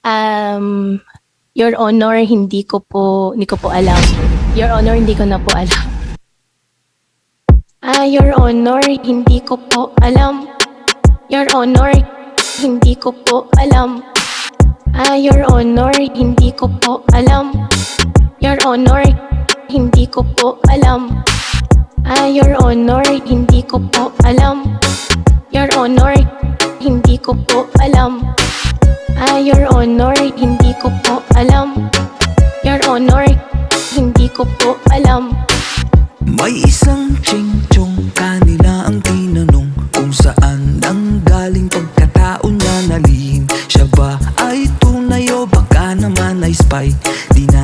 Um, Your Honor, hindi ko po alam. Your Honor, hindi ko na po alam. Your Honor, hindi ko po alam. Your Honor, hindi ko po alam. Your Honor, hindi ko po alam. Your Honor, hindi ko po alam. Your Honor, hindi ko po alam. Your Honor, hindi ko po alam. Your Honor, hindi ko po alam. Your Honor, hindi ko po alam. May isang ching-chong, kanila ang tinanong kung saan nanggaling pagkatao niya na lihim. Siya ba ay tunay o baka naman ay spy? Di na